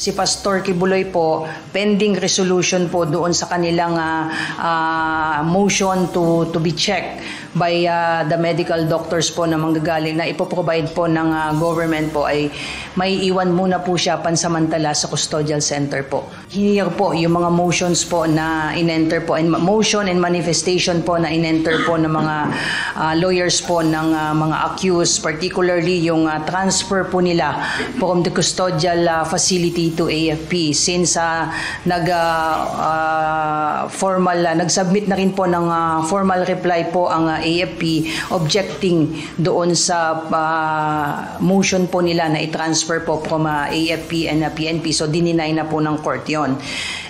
Si Pastor Kibuloy po, pending resolution po doon sa kanilang motion to be checked by the medical doctors po na manggagaling na ipoprovide po ng government po ay may iwan muna po siya pansamantala sa custodial center po. Here po yung mga motions po na in-enter po, and motion and manifestation po na in-enter po ng mga lawyers po ng mga accused, particularly yung transfer po nila from the custodial facility to AFP since nagsubmit na rin po ng formal reply po ang AFP objecting doon sa motion po nila na i-transfer po from AFP and PNP. So dininay na po ng court yon.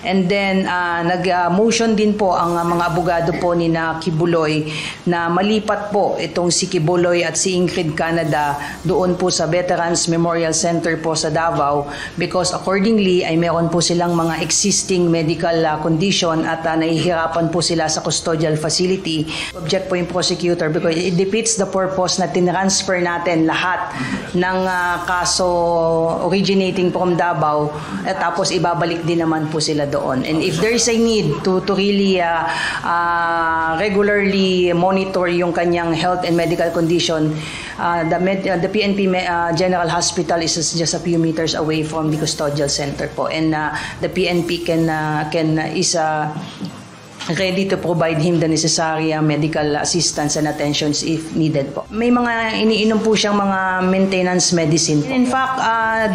And then nag-motion din po ang mga abogado po ni na Kibuloy na malipat po itong si Kibuloy at si Ingrid Canada doon po sa Veterans Memorial Center po sa Davao because accordingly ay meron po silang mga existing medical condition at nahihirapan po sila sa custodial facility. Object po yung prosecutor because it defeats the purpose na tinransfer natin lahat ng kaso originating from Davao at tapos ibabalik din naman po sila doon. And if there is a need to really regularly monitor yung kanyang health and medical condition, the PNP General Hospital is just a few meters away from the custodial center po, and the PNP is ready to provide him the necessary medical assistance and attentions if needed po. May mga iniinom po siyang mga maintenance medicine po. In fact,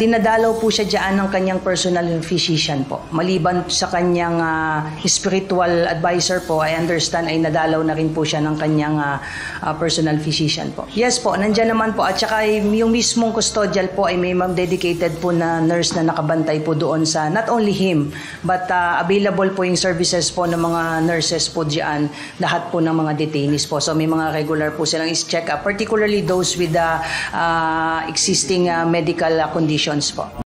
dinadalaw po siya dyan ng kanyang personal physician po. Maliban sa kanyang spiritual advisor po, I understand ay nadalaw na rin po siya ng kanyang personal physician po. Yes po, nandyan naman po. At saka yung mismong custodial po ay may dedicated po na nurse na nakabantay po doon sa not only him, but available po yung services po ng mga nurses po diyan, lahat po ng mga detainees po. So may mga regular po silang is-check up, particularly those with the existing medical conditions po.